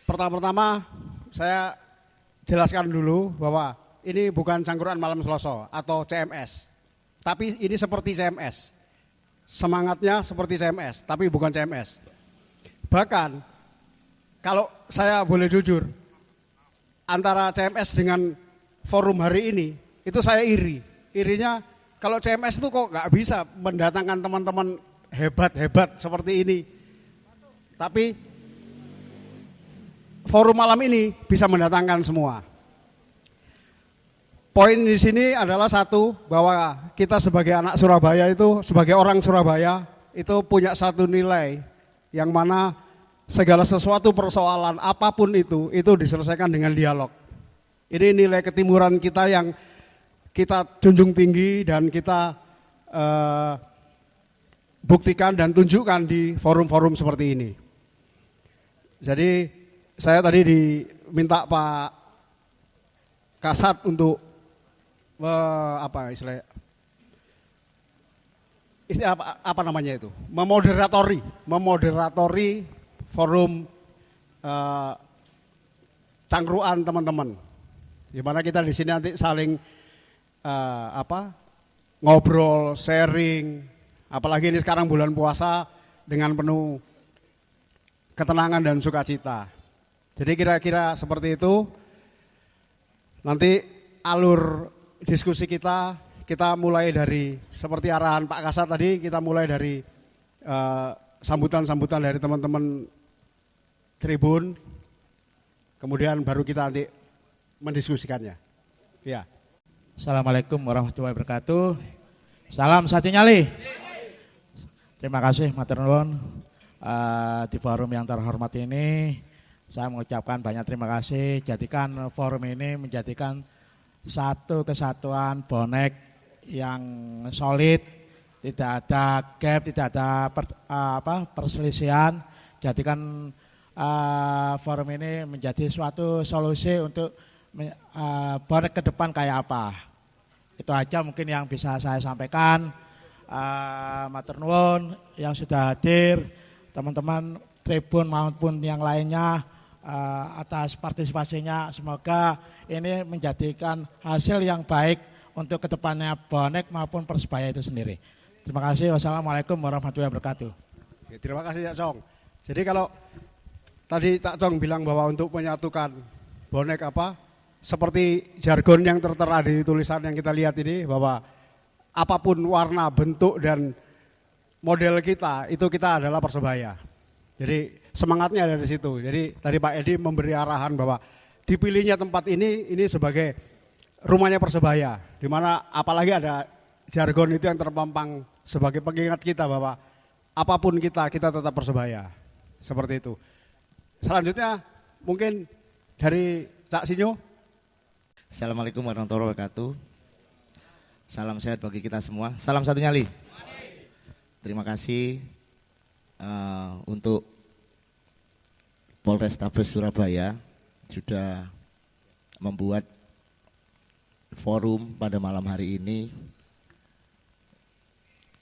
Pertama-tama saya jelaskan dulu bahwa ini bukan Cangkruan Malam Selasa atau CMS. Tapi ini seperti CMS. Semangatnya seperti CMS, tapi bukan CMS. Bahkan kalau saya boleh jujur, antara CMS dengan forum hari ini, itu saya iri. Irinya kalau CMS itu kok nggak bisa mendatangkan teman-teman hebat-hebat seperti ini. Tapi forum malam ini bisa mendatangkan semua. Poin di sini adalah satu, bahwa kita sebagai anak Surabaya itu, sebagai orang Surabaya, itu punya satu nilai yang mana segala sesuatu persoalan apapun itu diselesaikan dengan dialog. Ini nilai ketimuran kita yang kita junjung tinggi dan kita buktikan dan tunjukkan di forum-forum seperti ini. Jadi saya tadi diminta Pak Kasat untuk apa namanya itu, memoderatori forum cangkruan teman-teman. Di mana kita di sini nanti saling ngobrol, sharing, apalagi ini sekarang bulan puasa dengan penuh ketenangan dan sukacita. Jadi kira-kira seperti itu. Nanti alur diskusi kita mulai dari seperti arahan Pak Kasat tadi, kita mulai dari sambutan-sambutan dari teman-teman Tribun, kemudian baru kita nanti mendiskusikannya. Ya. Assalamualaikum warahmatullahi wabarakatuh. Salam satu nyali. Terima kasih matur nuwun di forum yang terhormat ini. Saya mengucapkan banyak terima kasih. Jadikan forum ini menjadikan satu kesatuan bonek yang solid, tidak ada gap, tidak ada perselisihan. Jadikan forum ini menjadi suatu solusi untuk bonek ke depan kayak apa. Itu aja mungkin yang bisa saya sampaikan. Matur nuwun yang sudah hadir, teman-teman Tribun maupun yang lainnya, atas partisipasinya. Semoga ini menjadikan hasil yang baik untuk kedepannya bonek maupun Persebaya itu sendiri. Terima kasih. Wassalamualaikum warahmatullahi wabarakatuh. Ya, terima kasih Cak Cong. Jadi kalau tadi Cak Cong bilang bahwa untuk menyatukan bonek seperti jargon yang tertera di tulisan yang kita lihat ini, bahwa apapun warna, bentuk dan model kita, itu kita adalah Persebaya. Jadi semangatnya ada di situ. Jadi tadi Pak Edi memberi arahan bahwa dipilihnya tempat ini sebagai rumahnya Persebaya, di mana apalagi ada jargon itu yang terpampang sebagai pengingat kita bahwa apapun kita tetap Persebaya. Seperti itu. Selanjutnya mungkin dari Cak Sinyo. Assalamualaikum warahmatullahi wabarakatuh. Salam sehat bagi kita semua. Salam satu nyali. Terima kasih untuk Polrestabes Surabaya sudah membuat forum pada malam hari ini,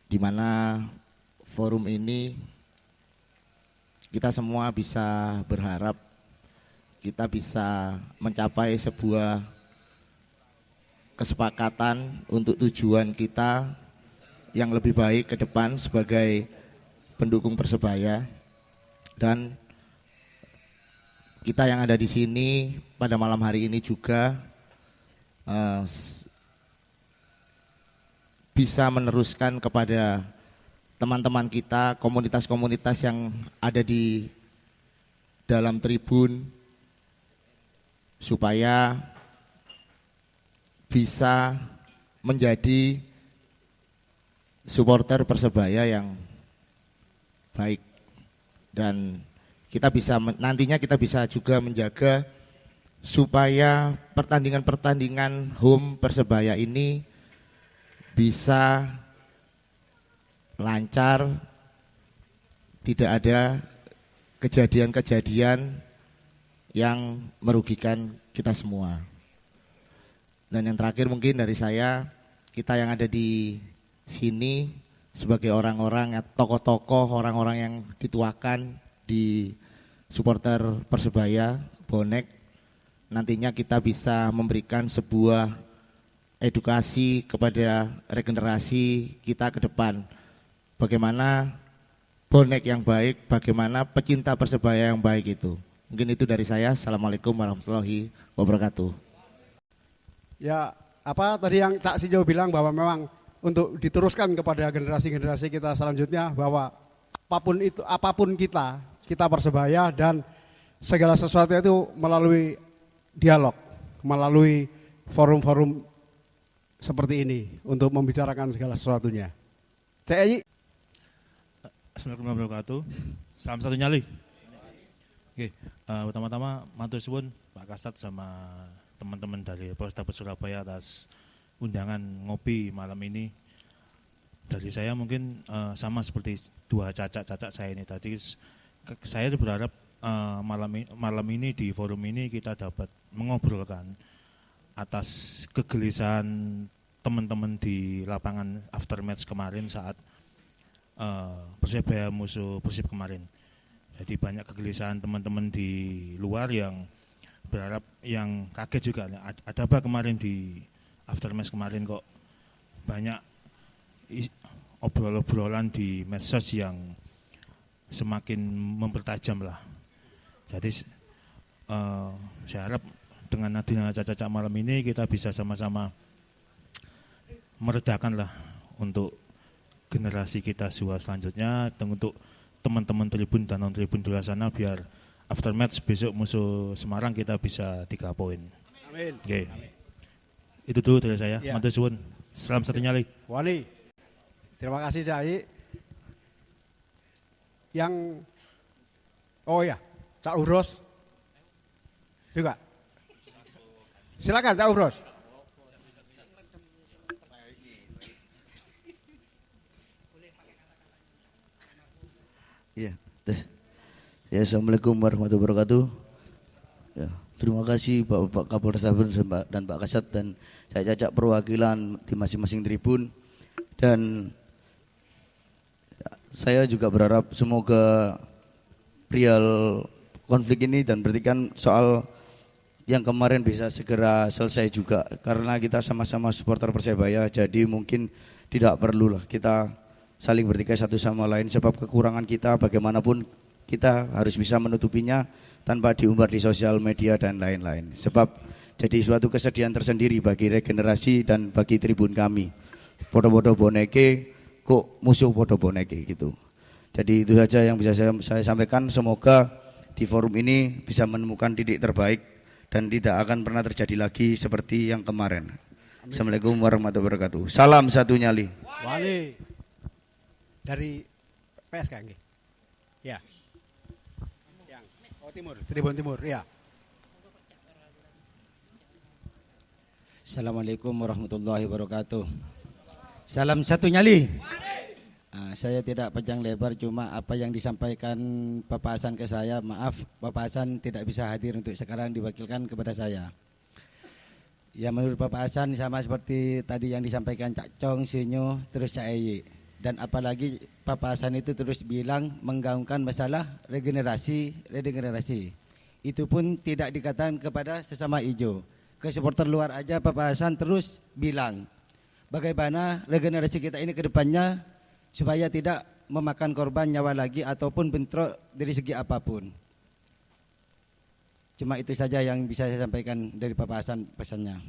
di mana forum ini kita semua bisa berharap kita bisa mencapai sebuah kesepakatan untuk tujuan kita yang lebih baik ke depan sebagai pendukung Persebaya. Dan kita yang ada di sini pada malam hari ini juga bisa meneruskan kepada teman-teman kita, komunitas-komunitas yang ada di dalam Tribun, supaya bisa menjadi supporter Persebaya yang baik. Dan kita bisa nantinya kita bisa juga menjaga supaya pertandingan-pertandingan home Persebaya ini bisa lancar, tidak ada kejadian-kejadian yang merugikan kita semua. Dan yang terakhir mungkin dari saya, kita yang ada di sini sebagai orang-orang, tokoh-tokoh, orang-orang yang dituakan di supporter Persebaya, bonek, nantinya kita bisa memberikan sebuah edukasi kepada regenerasi kita ke depan. Bagaimana bonek yang baik, bagaimana pecinta Persebaya yang baik itu. Mungkin itu dari saya. Assalamualaikum warahmatullahi wabarakatuh. Ya, apa tadi yang Cak Sijo bilang bahwa memang untuk diteruskan kepada generasi-generasi kita selanjutnya bahwa apapun kita Persebaya dan segala sesuatu itu melalui dialog, melalui forum-forum seperti ini untuk membicarakan segala sesuatunya. Cak Eyi. Assalamualaikum warahmatullahi wabarakatuh. Salam satu nyali. Oke, pertama-tama matur suwun Pak Kasat sama teman-teman dari Polrestabes Surabaya atas undangan ngopi malam ini. Dari saya mungkin sama seperti dua cacak saya ini tadi. Saya berharap malam ini di forum ini kita dapat mengobrolkan atas kegelisahan teman-teman di lapangan aftermatch kemarin saat Persebaya musuh Persib kemarin. Jadi banyak kegelisahan teman-teman di luar yang berharap, yang kaget juga. Ada apa kemarin di aftermatch kemarin kok banyak obrolan di medsos yang semakin mempertajam lah. Jadi saya harap dengan hadirnya Caca malam ini kita bisa sama-sama meredakan lah untuk generasi kita selanjutnya, untuk teman-teman tribun dan non tribun di luar sana, biar aftermatch besok musuh Semarang kita bisa 3 poin. Amin. Oke. Itu dulu dari saya. Ya. Matur suwun. Salam satu nyali. Wali. Terima kasih Cak Eyi. Yang Cak Uros juga. Silakan Cak Uros. Ya, Assalamualaikum warahmatullahi wabarakatuh. Ya, terima kasih Bapak Kapolrestabes dan Pak Kasat dan saya Cacak perwakilan di masing-masing tribun, dan saya juga berharap semoga perihal konflik ini dan bertikan soal yang kemarin bisa segera selesai juga, karena kita sama-sama supporter Persebaya, jadi mungkin tidak perlulah kita saling bertikai satu sama lain, sebab kekurangan kita bagaimanapun kita harus bisa menutupinya tanpa diumbar di sosial media dan lain-lain, sebab jadi suatu kesedihan tersendiri bagi regenerasi dan bagi tribun kami. Podo-podo boneke kok musuh podo boneke gitu. Jadi itu saja yang bisa saya sampaikan. Semoga di forum ini bisa menemukan titik terbaik dan tidak akan pernah terjadi lagi seperti yang kemarin. Assalamualaikum warahmatullahi wabarakatuh. Salam satu nyali. Wali. Dari PSK nggih. Ya. Yang Timur, Tribun Timur, ya. Assalamualaikum warahmatullahi wabarakatuh. Salam satu nyali. Saya tidak panjang lebar, cuma apa yang disampaikan Bapak Hasan ke saya, maaf Bapak Hasan tidak bisa hadir untuk sekarang, diwakilkan kepada saya. Ya, menurut Bapak Hasan sama seperti tadi yang disampaikan Cak Cong, Sinyo, terus Cak Eyi. Dan apalagi Bapak Hasan itu terus bilang menggaungkan masalah regenerasi. Itu pun tidak dikatakan kepada sesama hijau. Ke supporter luar aja Bapak Hasan terus bilang bagaimana regenerasi kita ini ke depannya supaya tidak memakan korban nyawa lagi ataupun bentrok dari segi apapun. Cuma itu saja yang bisa saya sampaikan dari Bapak Hasan pesannya.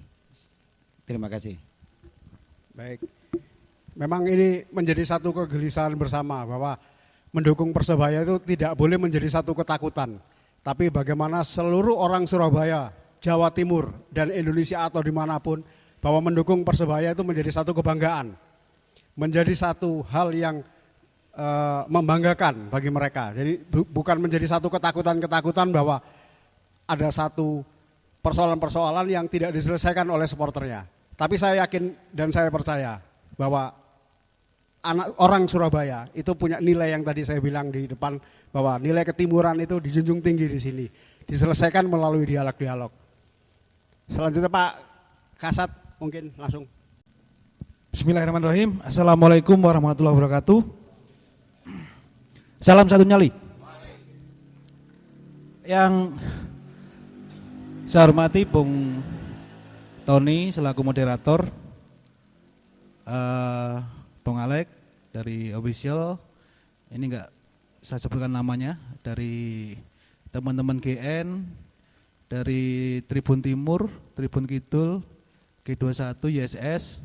Terima kasih. Baik. Memang ini menjadi satu kegelisahan bersama bahwa mendukung Persebaya itu tidak boleh menjadi satu ketakutan. Tapi bagaimana seluruh orang Surabaya, Jawa Timur, dan Indonesia atau dimanapun, bahwa mendukung Persebaya itu menjadi satu kebanggaan. Menjadi satu hal yang membanggakan bagi mereka. Jadi bukan menjadi satu ketakutan-ketakutan bahwa ada satu persoalan-persoalan yang tidak diselesaikan oleh supporternya. Tapi saya yakin dan saya percaya bahwa orang Surabaya itu punya nilai yang tadi saya bilang di depan, bahwa nilai ketimuran itu dijunjung tinggi di sini, diselesaikan melalui dialog-dialog. Selanjutnya Pak Kasat mungkin langsung. Bismillahirrahmanirrahim. Assalamualaikum warahmatullahi wabarakatuh. Salam satu nyali. Yang saya hormati Bung Tony selaku moderator, Bung Alek dari official, ini enggak saya sebutkan namanya, dari teman-teman GN, dari Tribun Timur, Tribun Kidul, G21, YSS,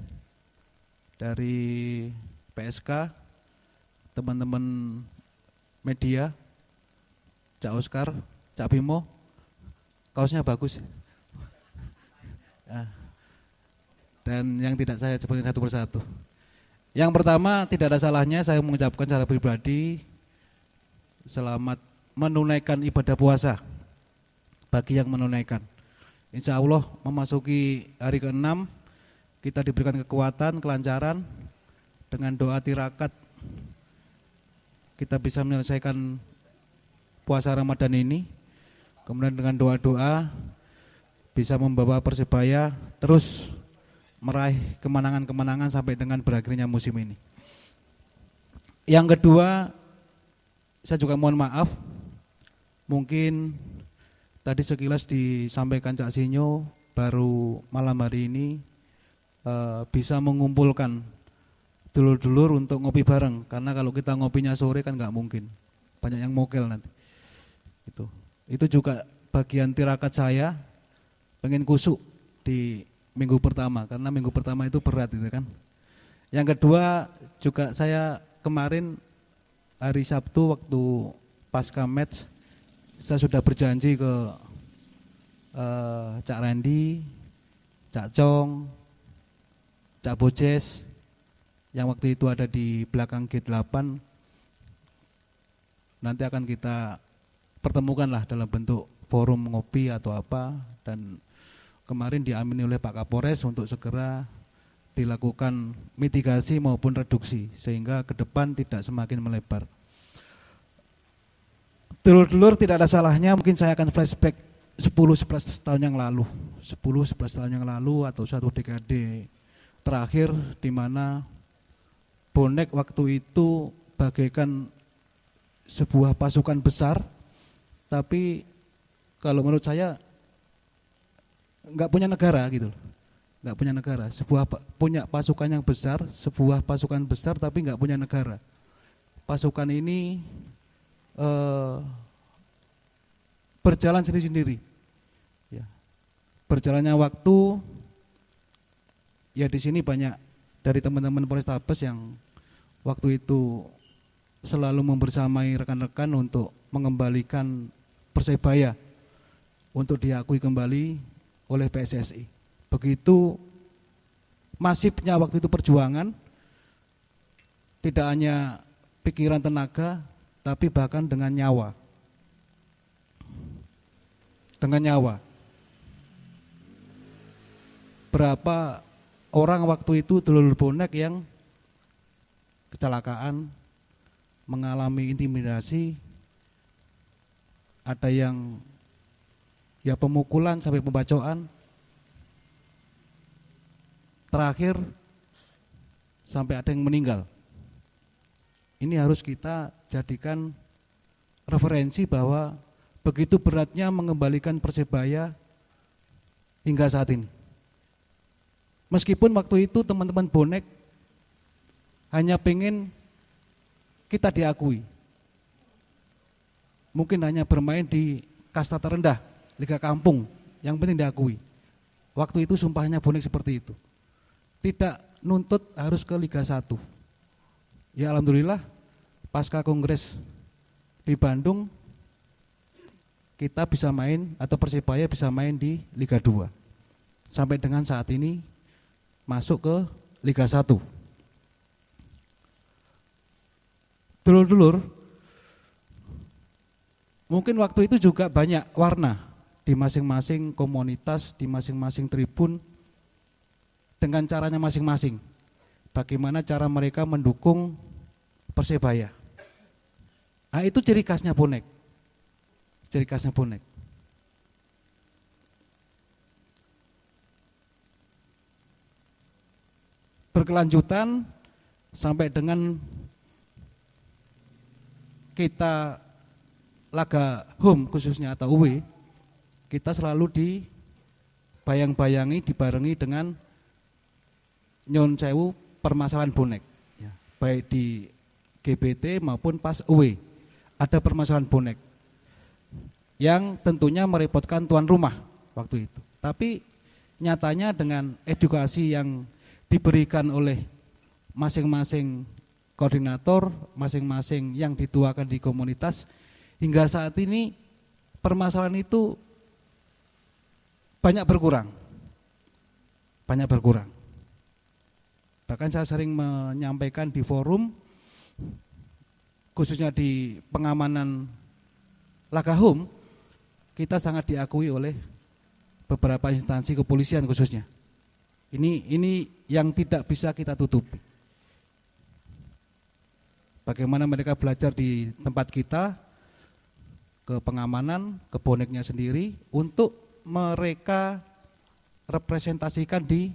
dari PSK, teman-teman media, Cak Oscar, Cak Bimo, kaosnya bagus. Dan yang tidak saya sebutkan satu persatu. Yang pertama, tidak ada salahnya saya mengucapkan secara pribadi selamat menunaikan ibadah puasa bagi yang menunaikan. Insya Allah memasuki hari ke-6 kita diberikan kekuatan, kelancaran, dengan doa tirakat kita bisa menyelesaikan puasa Ramadan ini. Kemudian dengan doa-doa bisa membawa Persebaya terus meraih kemenangan-kemenangan sampai dengan berakhirnya musim ini. Yang kedua, saya juga mohon maaf, mungkin tadi sekilas disampaikan Cak Sinyo baru malam hari ini bisa mengumpulkan dulur-dulur untuk ngopi bareng, karena kalau kita ngopinya sore kan nggak mungkin, banyak yang mokel nanti. Itu juga bagian tirakat saya, pengen kusuk di minggu pertama, karena minggu pertama itu berat gitu kan. Yang kedua juga saya kemarin hari Sabtu waktu pasca match saya sudah berjanji ke Cak Randy, Cak Cong, Cak Bojes yang waktu itu ada di belakang G8, nanti akan kita pertemukan lah dalam bentuk forum ngopi atau apa, dan kemarin diamini oleh Pak Kapolres untuk segera dilakukan mitigasi maupun reduksi sehingga ke depan tidak semakin melebar. Dulur-dulur tidak ada salahnya mungkin saya akan flashback 10-11 tahun yang lalu, 10-11 tahun yang lalu atau satu dekade terakhir, di mana bonek waktu itu bagaikan sebuah pasukan besar, tapi kalau menurut saya nggak punya negara gitu, nggak punya negara. Punya pasukan yang besar, sebuah pasukan besar tapi nggak punya negara. Pasukan ini berjalan sendiri-sendiri. Ya. Berjalannya waktu, ya di sini banyak dari teman-teman Polrestabes yang waktu itu selalu membersamai rekan-rekan untuk mengembalikan Persebaya untuk diakui kembali oleh PSSI. Begitu masifnya waktu itu perjuangan, tidak hanya pikiran tenaga, tapi bahkan dengan nyawa. Dengan nyawa. Berapa orang waktu itu dulur bonek yang kecelakaan, mengalami intimidasi, ada yang ya pemukulan sampai pembacokan, terakhir sampai ada yang meninggal. Ini harus kita jadikan referensi bahwa begitu beratnya mengembalikan Persebaya hingga saat ini. Meskipun waktu itu teman-teman bonek hanya pengen kita diakui, mungkin hanya bermain di kasta terendah, Liga Kampung, yang penting diakui. Waktu itu sumpahnya bonek seperti itu. Tidak nuntut harus ke Liga 1. Ya alhamdulillah pasca kongres di Bandung kita bisa main, atau Persebaya bisa main di Liga 2. Sampai dengan saat ini masuk ke Liga 1. Dulur-dulur, mungkin waktu itu juga banyak warna di masing-masing komunitas, di masing-masing tribun, dengan caranya masing-masing. Bagaimana cara mereka mendukung Persebaya. Nah, itu ciri khasnya bonek. Ciri khasnya bonek. berkelanjutan sampai dengan kita laga home khususnya atau away, kita selalu dibayang-bayangi, dibarengi dengan nyon sewu permasalahan bonek, ya, baik di GBT maupun pas away ada permasalahan bonek yang tentunya merepotkan tuan rumah waktu itu. Tapi nyatanya dengan edukasi yang diberikan oleh masing-masing koordinator, masing-masing yang dituakan di komunitas, hingga saat ini permasalahan itu banyak berkurang. Banyak berkurang. Bahkan saya sering menyampaikan di forum, khususnya di pengamanan laga home, kita sangat diakui oleh beberapa instansi kepolisian khususnya. Ini yang tidak bisa kita tutupi. Bagaimana mereka belajar di tempat kita, ke pengamanan, ke boneknya sendiri, untuk mereka representasikan di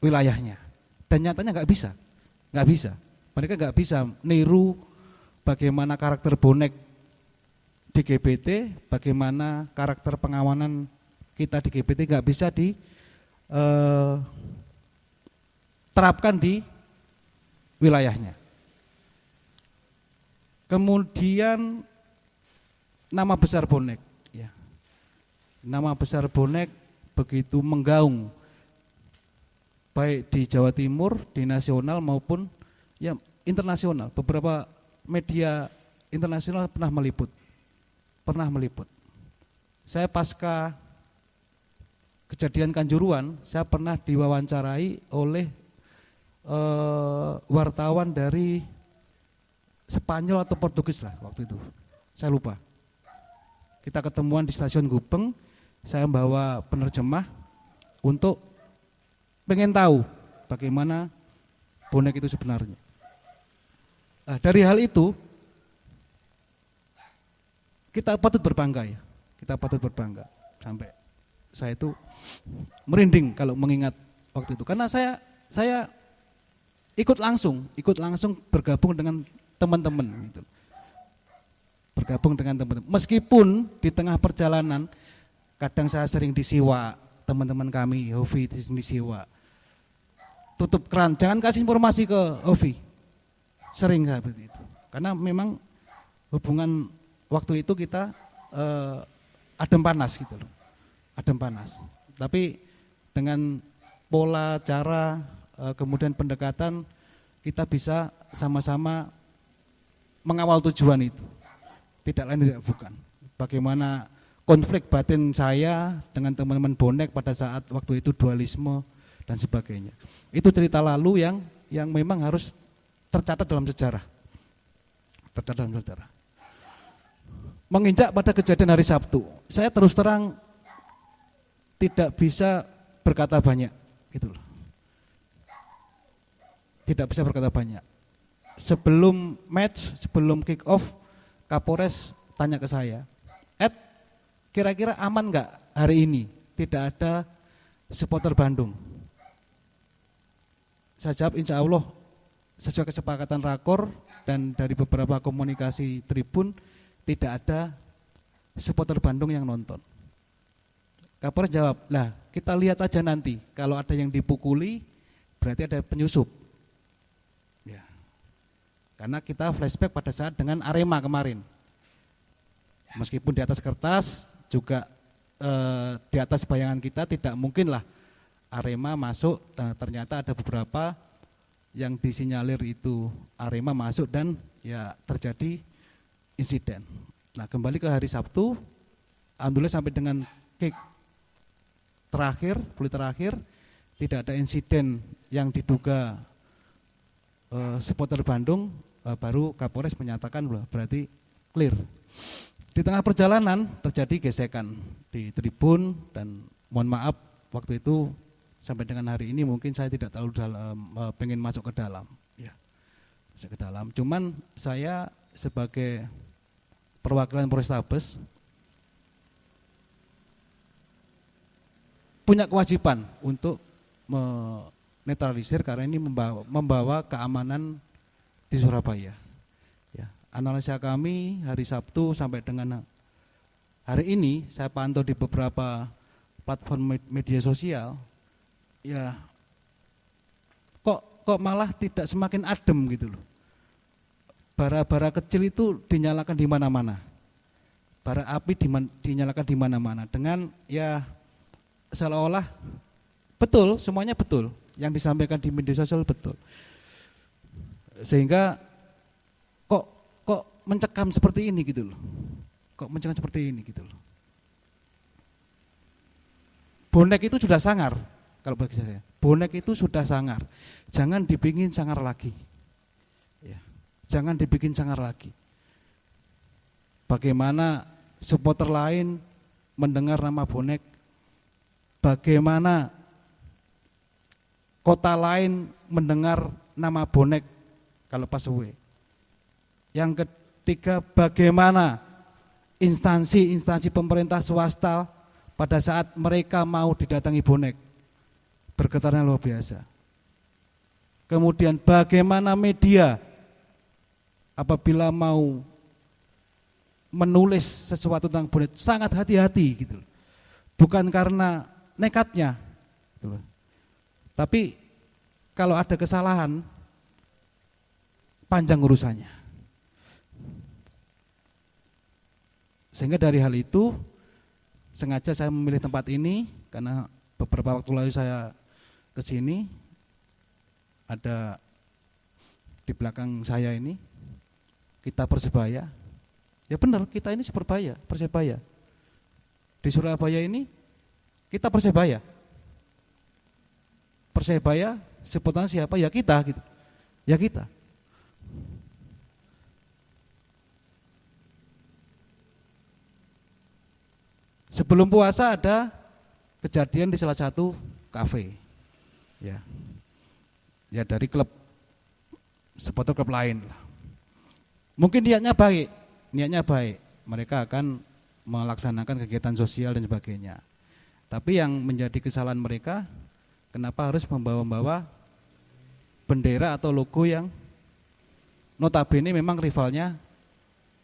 wilayahnya. Dan nyatanya nggak bisa. Mereka nggak bisa niru bagaimana karakter bonek di GBT, bagaimana karakter pengamanan kita di GBT, nggak bisa diterapkan di wilayahnya. Kemudian nama besar bonek, ya. Nama besar bonek begitu menggaung baik di Jawa Timur, di nasional maupun ya internasional. Beberapa media internasional pernah meliput. Saya pasca kejadian Kanjuruhan, saya pernah diwawancarai oleh wartawan dari Spanyol atau Portugis lah waktu itu, saya lupa. Kita ketemuan di stasiun Gubeng, saya membawa penerjemah untuk pengen tahu bagaimana bonek itu sebenarnya. Nah, dari hal itu kita patut berbangga ya, sampai saya itu merinding kalau mengingat waktu itu, karena saya ikut langsung bergabung dengan teman-teman gitu. Meskipun di tengah perjalanan kadang saya sering disiwa teman-teman kami, Hovi disiwa, tutup keran, jangan kasih informasi ke Hovi, sering seperti itu, karena memang hubungan waktu itu kita adem panas gitu loh, tapi dengan pola cara kemudian pendekatan kita bisa sama-sama mengawal tujuan itu, tidak lain tidak bukan bagaimana konflik batin saya dengan teman-teman bonek pada saat waktu itu dualisme dan sebagainya. Itu cerita lalu yang memang harus tercatat dalam sejarah. Menginjak pada kejadian hari Sabtu, saya terus terang tidak bisa berkata banyak gitu loh. Tidak bisa berkata banyak. Sebelum match, sebelum kick off, Kapolres tanya ke saya, Ed, kira-kira aman nggak hari ini tidak ada supporter Bandung? Saya jawab insya Allah sesuai kesepakatan rakor dan dari beberapa komunikasi tribun tidak ada supporter Bandung yang nonton. Kapolres jawab, lah kita lihat aja nanti, kalau ada yang dipukuli berarti ada penyusup. Ya. Karena kita flashback pada saat dengan Arema kemarin. Meskipun di atas kertas juga di atas bayangan kita tidak mungkinlah Arema masuk, ternyata ada beberapa yang disinyalir itu Arema masuk dan ya terjadi insiden. Nah, kembali ke hari Sabtu, alhamdulillah sampai dengan kick terakhir, peluit terakhir, tidak ada insiden yang diduga supporter Bandung, baru Kapolres menyatakan berarti clear. Di tengah perjalanan terjadi gesekan di tribun dan mohon maaf waktu itu sampai dengan hari ini mungkin saya tidak terlalu pengen masuk ke dalam, ya, masuk ke dalam. Cuman saya sebagai perwakilan Polrestabes punya kewajiban untuk netralisir karena ini membawa keamanan di Surabaya. Ya, analisa kami hari Sabtu sampai dengan hari ini saya pantau di beberapa platform media sosial, ya kok malah tidak semakin adem gitu loh. Bara-bara kecil itu dinyalakan di mana-mana. Bara api dinyalakan di mana-mana dengan ya seolah-olah betul, semuanya betul. Yang disampaikan di media sosial betul. Sehingga kok mencekam seperti ini gitu loh. Kok mencekam seperti ini gitu loh. Bonek itu sudah sangar kalau bagi saya. Bonek itu sudah sangar. Jangan dibikin sangar lagi. Ya. Jangan dibikin sangar lagi. Bagaimana supporter lain mendengar nama bonek, bagaimana kota lain mendengar nama bonek kalau pas away. Yang ketiga, bagaimana instansi pemerintah swasta pada saat mereka mau didatangi bonek, bergetarnya luar biasa. Kemudian bagaimana media apabila mau menulis sesuatu tentang bonek sangat hati-hati gitu. Bukan karena nekatnya gitu. Tapi kalau ada kesalahan panjang urusannya. Sehingga dari hal itu sengaja saya memilih tempat ini karena beberapa waktu lalu saya ke sini, ada di belakang saya ini kita Persebaya. Ya benar, kita ini Persebaya. Di Surabaya ini kita Persebaya. Persebaya sebutan siapa? Ya kita gitu. Ya kita. Sebelum puasa ada kejadian di salah satu kafe. Ya. Ya dari klub supporter klub lain lah. Mungkin niatnya baik. Mereka akan melaksanakan kegiatan sosial dan sebagainya. Tapi yang menjadi kesalahan mereka, kenapa harus membawa-bawa bendera atau logo yang notabene memang rivalnya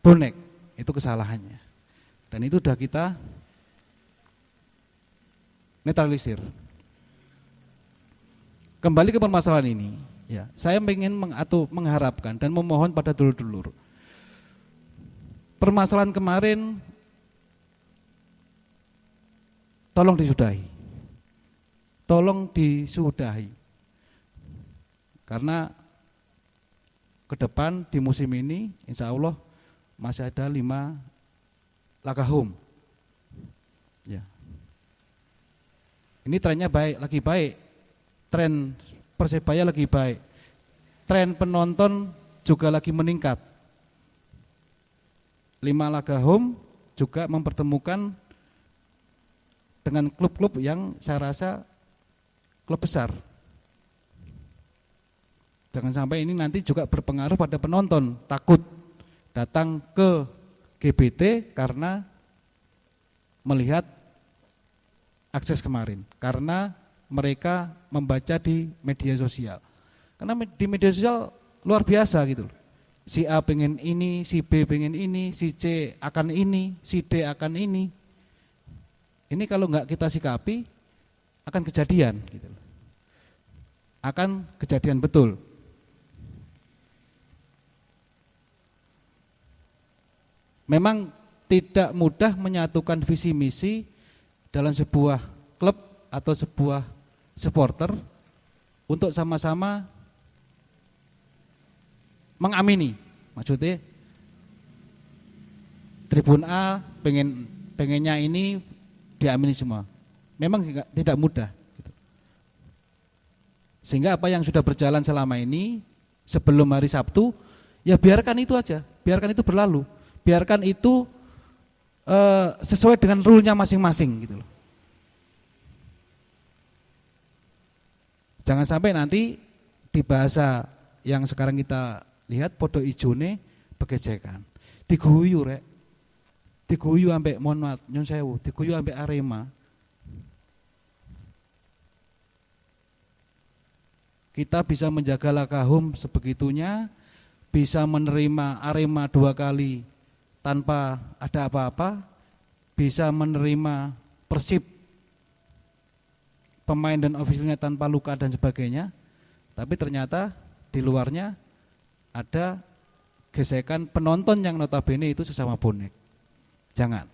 bonek. Itu kesalahannya. Dan itu sudah kita netralisir. Kembali ke permasalahan ini, ya, saya ingin mengharapkan dan memohon pada dulur-dulur. Permasalahan kemarin tolong disudahi. Tolong disudahi. Karena ke depan di musim ini insya Allah masih ada 5 laga home. Ya. Ini trennya lagi baik. Tren Persebaya lagi baik. Tren penonton juga lagi meningkat. 5 laga home juga mempertemukan dengan klub-klub yang saya rasa klub besar. Jangan sampai ini nanti juga berpengaruh pada penonton, takut datang ke GBT karena melihat akses kemarin, karena mereka membaca di media sosial. Karena di media sosial luar biasa gitu. Si A pengen ini, si B pengen ini, si C akan ini, si D akan ini. Ini kalau enggak kita sikapi akan kejadian gitu. Akan kejadian betul. Memang tidak mudah menyatukan visi misi dalam sebuah klub atau sebuah supporter untuk sama-sama mengamini. Maksudnya Tribun A pengennya ini diamini semua. Memang tidak mudah gitu. Sehingga apa yang sudah berjalan selama ini sebelum hari Sabtu, ya biarkan itu aja, biarkan itu berlalu. Biarkan itu sesuai dengan rule-nya masing-masing gitu loh. Jangan sampai nanti di bahasa yang sekarang kita lihat podo ijone begejekan. Diguyu rek. Diguyu ambek mohon maaf nyon sewu, diguyu ambek Arema. kita bisa menjaga Lakahum sebegitunya, bisa menerima Arema 2 kali tanpa ada apa-apa, bisa menerima Persib pemain dan ofisialnya tanpa luka dan sebagainya, tapi ternyata di luarnya ada gesekan penonton yang notabene itu sesama bonek. Jangan.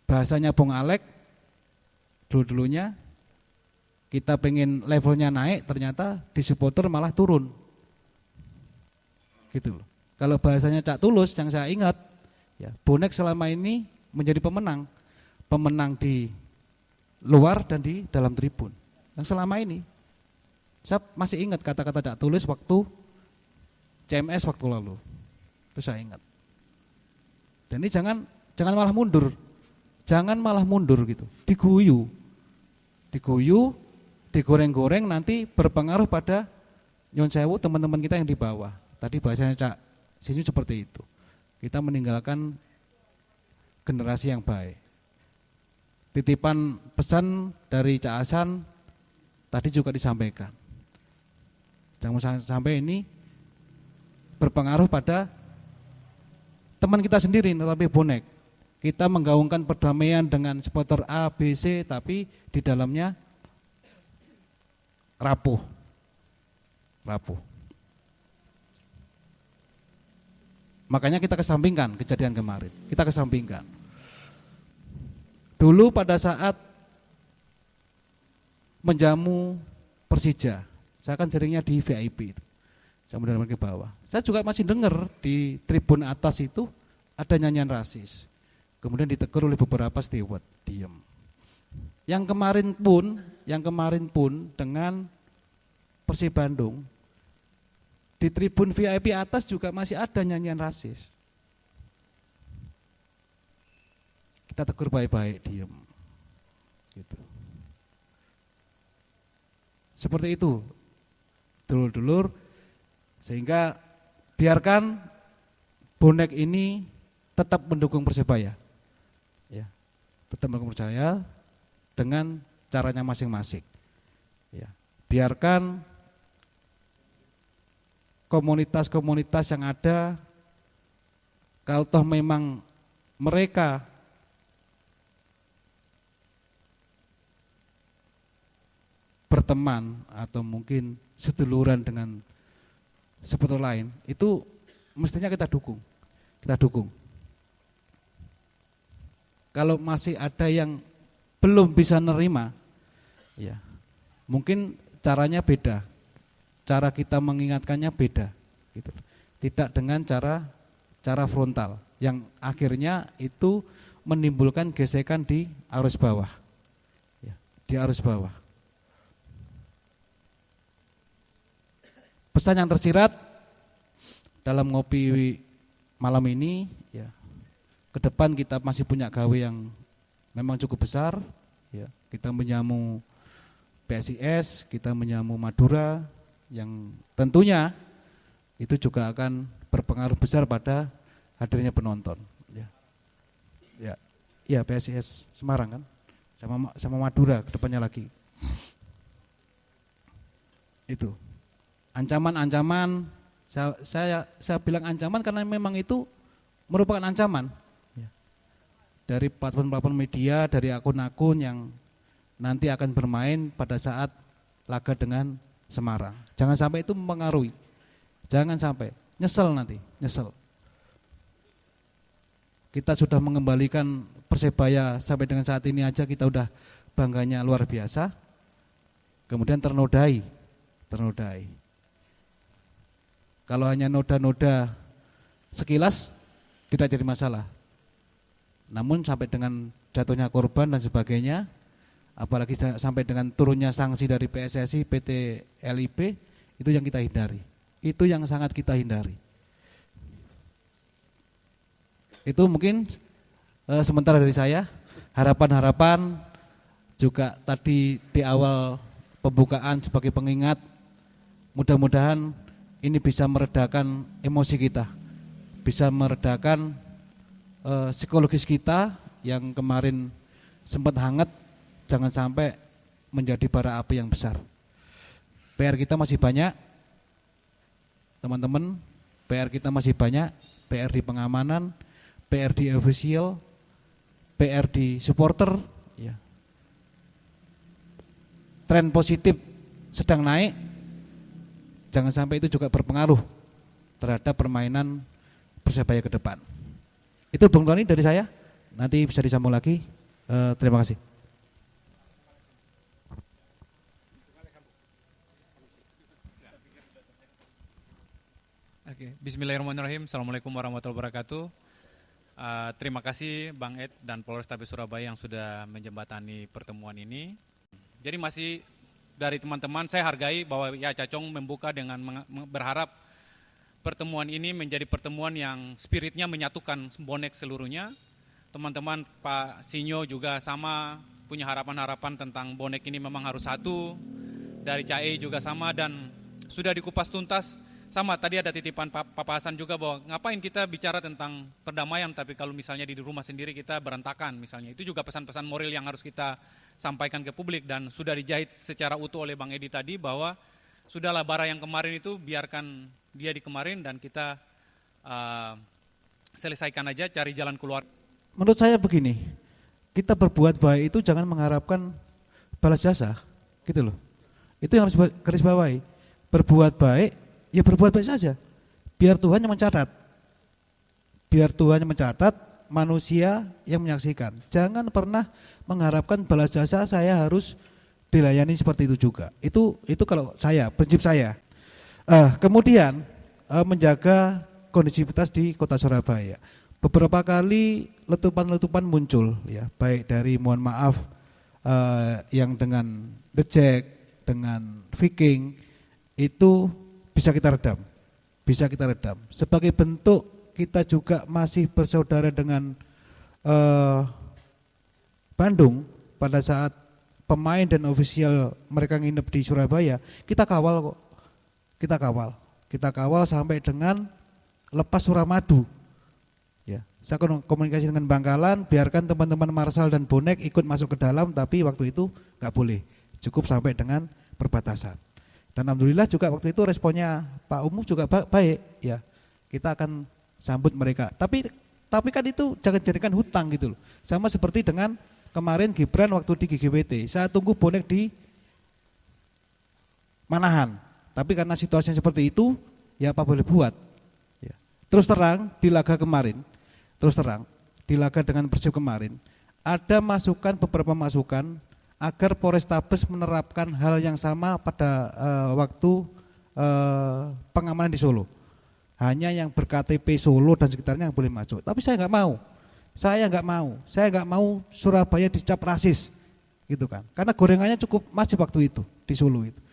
Bahasanya Bung Alek, dulu-dulunya kita pengen levelnya naik, ternyata di supporter malah turun. Gitu loh. Kalau bahasanya Cak Tulus yang saya ingat, ya, bonek selama ini menjadi pemenang. Pemenang di luar dan di dalam tribun. Yang selama ini saya masih ingat kata-kata Cak Tulus waktu CMS waktu lalu. Itu saya ingat. Dan ini jangan malah mundur. Jangan malah mundur gitu. Diguyu, digoreng-goreng, nanti berpengaruh pada nyon sewu teman-teman kita yang di bawah. Tadi bahasanya Cak Sinyu seperti itu. Kita meninggalkan generasi yang baik. Titipan pesan dari Cak Hasan tadi juga disampaikan. Jangan sampai ini berpengaruh pada teman kita sendiri, tetapi bonek. Kita menggaungkan perdamaian dengan supporter A, B, C, tapi di dalamnya rapuh. Makanya kita kesampingkan kejadian kemarin. Kita kesampingkan. Dulu pada saat menjamu Persija, saya kan seringnya di VIP itu. Saya mudah ke bawah. Saya juga masih dengar di tribun atas itu ada nyanyian rasis. Kemudian ditegur oleh beberapa steward, diem. Yang kemarin pun dengan Persib Bandung di tribun VIP atas juga masih ada nyanyian rasis. Kita tegur baik-baik, diem. Gitu. Seperti itu, dulur-dulur, sehingga biarkan bonek ini tetap mendukung Persebaya, ya, tetap mendukung Persebaya dengan caranya masing-masing. Ya, biarkan komunitas-komunitas yang ada, kalau toh memang mereka berteman atau mungkin seduluran dengan supporter lain, itu mestinya kita dukung. Kalau masih ada yang belum bisa nerima, ya mungkin caranya beda, cara kita mengingatkannya beda, gitu. Tidak dengan cara frontal, yang akhirnya itu menimbulkan gesekan di arus bawah, ya, di arus bawah. Pesan yang tersirat dalam ngopi malam ini, ya, ke depan kita masih punya gawe yang memang cukup besar, ya. Kita menjamu PSIS, kita menjamu Madura, yang tentunya itu juga akan berpengaruh besar pada hadirnya penonton. Ya, PSIS Semarang kan, sama Madura ke depannya lagi. Itu. Ancaman-ancaman, saya bilang ancaman karena memang itu merupakan ancaman, ya, dari platform-platform media, dari akun-akun yang nanti akan bermain pada saat laga dengan Semarang. Jangan sampai itu mempengaruhi, jangan sampai nyesel nanti, nyesel. Kita sudah mengembalikan Persebaya sampai dengan saat ini aja kita udah bangganya luar biasa, kemudian ternodai. Kalau hanya noda-noda sekilas tidak jadi masalah. Namun sampai dengan jatuhnya korban dan sebagainya, apalagi sampai dengan turunnya sanksi dari PSSI, PT LIB, itu yang kita hindari. Itu yang sangat kita hindari. Itu mungkin sementara dari saya. Harapan-harapan juga tadi di awal pembukaan sebagai pengingat, mudah-mudahan ini bisa meredakan emosi kita, bisa meredakan psikologis kita yang kemarin sempat hangat. Jangan sampai menjadi bara api yang besar. PR kita masih banyak, teman-teman. PR kita masih banyak, PR di pengamanan, PR di official, PR di supporter. Ya. Tren positif sedang naik, jangan sampai itu juga berpengaruh terhadap permainan Persebaya ke depan. Itu Bung Tony dari saya, nanti bisa disambung lagi. Terima kasih. Oke, Bismillahirrahmanirrahim. Assalamualaikum warahmatullahi wabarakatuh. Terima kasih Bang Ed dan Polrestabes Surabaya yang sudah menjembatani pertemuan ini. Jadi masih dari teman-teman saya hargai bahwa ya Cacong membuka dengan berharap pertemuan ini menjadi pertemuan yang spiritnya menyatukan bonek seluruhnya. Teman-teman Pak Sinyo juga sama punya harapan-harapan tentang bonek ini memang harus satu. Dari CAE juga sama dan sudah dikupas tuntas. Sama tadi ada titipan Pak Hasan juga bahwa ngapain kita bicara tentang perdamaian tapi kalau misalnya di rumah sendiri kita berantakan misalnya. Itu juga pesan-pesan moral yang harus kita sampaikan ke publik dan sudah dijahit secara utuh oleh Bang Edi tadi bahwa sudahlah bara yang kemarin itu biarkan dia di kemarin dan kita selesaikan aja, cari jalan keluar. Menurut saya begini, kita berbuat baik itu jangan mengharapkan balas jasa, gitu loh. Itu yang harus garis bawahi. Berbuat baik, ya berbuat baik saja. Biar Tuhan yang mencatat. Biar Tuhan yang mencatat, manusia yang menyaksikan. Jangan pernah mengharapkan balas jasa saya harus dilayani seperti itu juga. Itu kalau saya, prinsip saya. Kemudian menjaga kondisivitas di Kota Surabaya. Beberapa kali letupan-letupan muncul, ya, baik dari mohon maaf yang dengan The Jack, dengan Viking, itu bisa kita redam. Sebagai bentuk kita juga masih bersaudara dengan Bandung pada saat pemain dan ofisial mereka nginep di Surabaya, kita kawal kok. Kita kawal sampai dengan lepas Suramadu. Ya, saya komunikasi dengan Bangkalan, biarkan teman-teman Marsal dan Bonek ikut masuk ke dalam, tapi waktu itu nggak boleh, cukup sampai dengan perbatasan. Dan alhamdulillah juga waktu itu responnya Pak Umum juga baik, ya. Kita akan sambut mereka. Tapi kan itu jangan jadikan hutang gitu loh. Sama seperti dengan kemarin Gibran waktu di GGWT, saya tunggu Bonek di Manahan. Tapi karena situasinya seperti itu, ya apa boleh buat. Ya. Terus terang di laga dengan Persib kemarin, ada beberapa masukan agar Polrestabes menerapkan hal yang sama pada waktu pengamanan di Solo. Hanya yang ber-KTP Solo dan sekitarnya yang boleh masuk. Tapi saya nggak mau Surabaya dicap rasis, gitu kan? Karena gorengannya cukup masif waktu itu di Solo itu.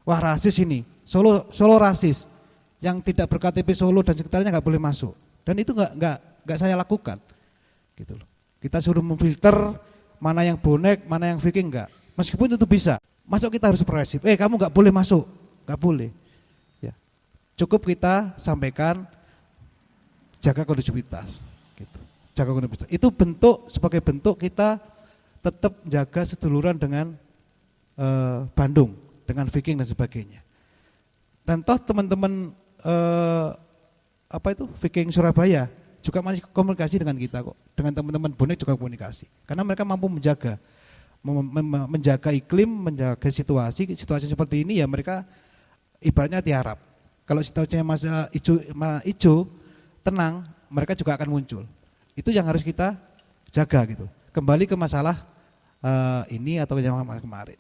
Wah rasis ini, Solo rasis, yang tidak ber-KTP Solo dan sekitarnya nggak boleh masuk. Dan itu nggak saya lakukan, gitu loh. Kita suruh memfilter mana yang Bonek, mana yang Viking enggak. Meskipun itu bisa, masuk kita harus progresif. Kamu nggak boleh masuk, nggak boleh. Ya, cukup kita sampaikan jaga kondusivitas, gitu. Jaga kondusivitas. Itu sebagai bentuk kita tetap jaga seduluran dengan Bandung, dengan Viking dan sebagainya. Dan toh teman-teman Viking Surabaya juga masih komunikasi dengan kita kok, dengan teman-teman Bonek juga komunikasi, karena mereka mampu menjaga iklim, menjaga situasi seperti ini, ya mereka ibaratnya tiarap. Kalau situasinya masa hijau tenang, mereka juga akan muncul. Itu yang harus kita jaga gitu. Kembali ke masalah ini atau yang kemarin.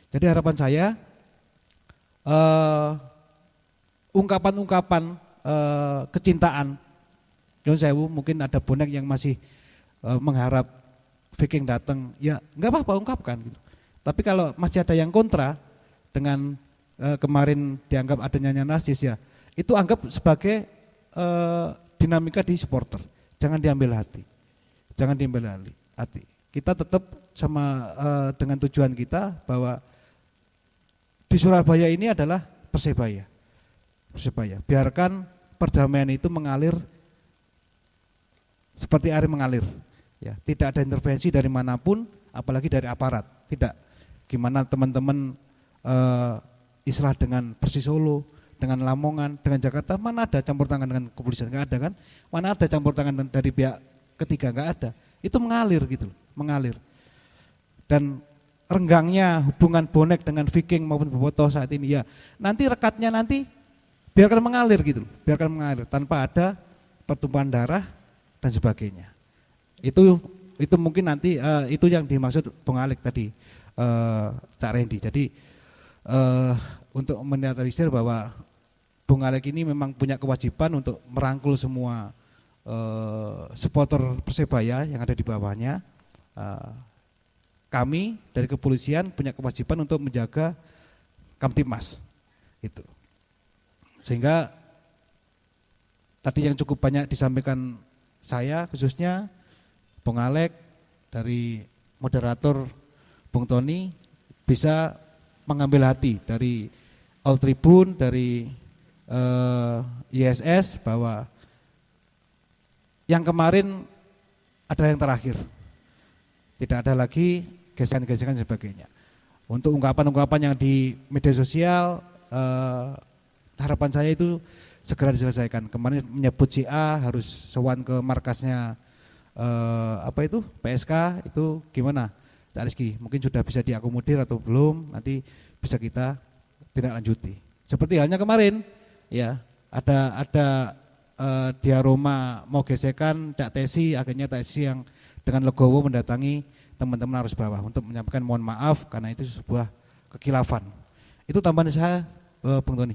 Jadi harapan saya ungkapan-ungkapan kecintaan. Don Sewu, mungkin ada Bonek yang masih mengharap Viking datang, ya nggak apa-apa ungkapkan gitu. Tapi kalau masih ada yang kontra dengan kemarin dianggap adanya rasis, ya itu anggap sebagai dinamika di supporter. Jangan diambil hati. Kita tetap sama dengan tujuan kita bahwa di Surabaya ini adalah Persebaya. Biarkan perdamaian itu mengalir seperti air mengalir, ya, tidak ada intervensi dari manapun, apalagi dari aparat, tidak. gimana teman-teman istilah dengan Persis Solo, dengan Lamongan, dengan Jakarta, mana ada campur tangan dengan kepolisian, nggak ada kan? Mana ada campur tangan dari pihak ketiga, nggak ada. Itu mengalir gitu, mengalir. Dan renggangnya hubungan bonek dengan Viking maupun Bobotoh saat ini ya, nanti rekatnya nanti biarkan mengalir gitu, biarkan mengalir tanpa ada pertumpahan darah dan sebagainya. Itu mungkin nanti itu yang dimaksud Bung Alek tadi, Cak Randy. Jadi untuk menetralisir bahwa Bung Alek ini memang punya kewajiban untuk merangkul semua supporter Persebaya yang ada di bawahnya. Kami dari kepolisian punya kewajiban untuk menjaga Kamtibmas itu. Sehingga tadi yang cukup banyak disampaikan saya khususnya Bung Alek, dari moderator Bung Tony bisa mengambil hati dari All Tribune, dari ISS bahwa yang kemarin adalah yang terakhir. Tidak ada lagi gesekan-gesekan dan sebagainya. Untuk ungkapan-ungkapan yang di media sosial, harapan saya itu segera diselesaikan. Kemarin menyebut si A harus sowan ke markasnya PSK, itu gimana Cak Rizky? Mungkin sudah bisa diakomodir atau belum, nanti bisa kita tindak lanjuti. Seperti halnya kemarin, ya ada diaroma mau gesekan Cak Tesi, akhirnya Cak Tesi yang dengan legowo mendatangi teman-teman arus bawah untuk menyampaikan mohon maaf karena itu sebuah kekhilafan. Itu tambahan saya, Bung Tony.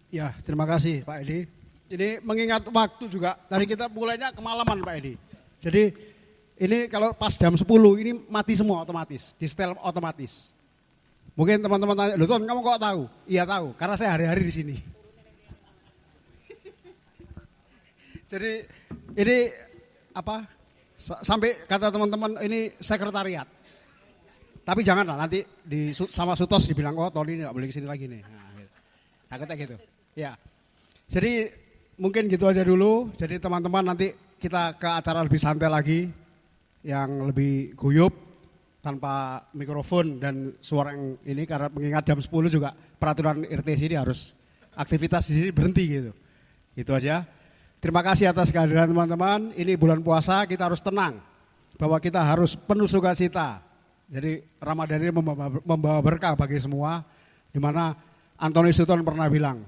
Ya, terima kasih Pak Edi. Ini mengingat waktu juga, tadi kita mulainya kemalaman Pak Edi. Jadi ini kalau pas jam 10 ini mati semua otomatis, di setel otomatis. Mungkin teman-teman tanya, loh Ton kamu kok tahu? Iya tahu, karena saya hari-hari di sini. Jadi ini apa? Sampai kata teman-teman ini sekretariat. Tapi janganlah nanti sama Sutos dibilang oh Tony nggak boleh kesini lagi nih. Nah, gitu. Takutnya gitu. Ya. Jadi mungkin gitu aja dulu. Jadi teman-teman nanti kita ke acara lebih santai lagi, yang lebih guyup tanpa mikrofon dan suara yang ini, karena mengingat jam 10 juga peraturan RTC ini harus aktivitas di sini berhenti gitu. Itu aja. Terima kasih atas kehadiran teman-teman. Ini bulan puasa, kita harus tenang bahwa kita harus penuh sukacita. Jadi Ramadan ini membawa berkah bagi semua, di mana Anthony Sutton pernah bilang.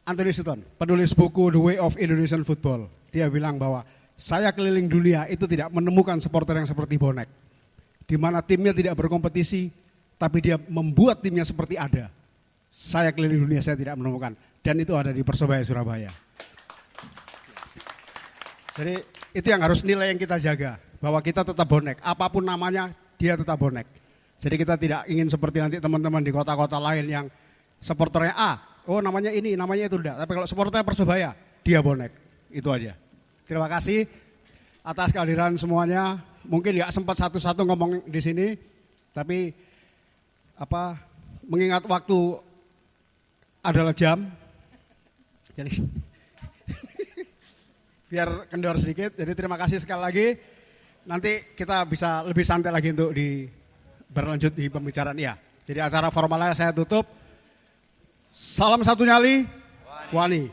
Anthony Sutton, penulis buku The Way of Indonesian Football. Dia bilang bahwa saya keliling dunia itu tidak menemukan supporter yang seperti bonek. Di mana timnya tidak berkompetisi, tapi dia membuat timnya seperti ada. Saya keliling dunia, saya tidak menemukan. Dan itu ada di Persebaya Surabaya. Jadi itu yang harus nilai yang kita jaga. Bahwa kita tetap bonek. Apapun namanya, dia tetap bonek. Jadi kita tidak ingin seperti nanti teman-teman di kota-kota lain yang supporternya A. Oh namanya ini, namanya itu enggak. Tapi kalau supporternya Persebaya, dia bonek. Itu aja. Terima kasih atas kehadiran semuanya. Mungkin nggak sempat satu-satu ngomong di sini. Tapi mengingat waktu adalah jam. Jadi biar kendor sedikit. Jadi terima kasih sekali lagi. Nanti kita bisa lebih santai lagi untuk berlanjut di pembicaraan. Ya. Jadi acara formalnya saya tutup. Salam satu nyali, Wani.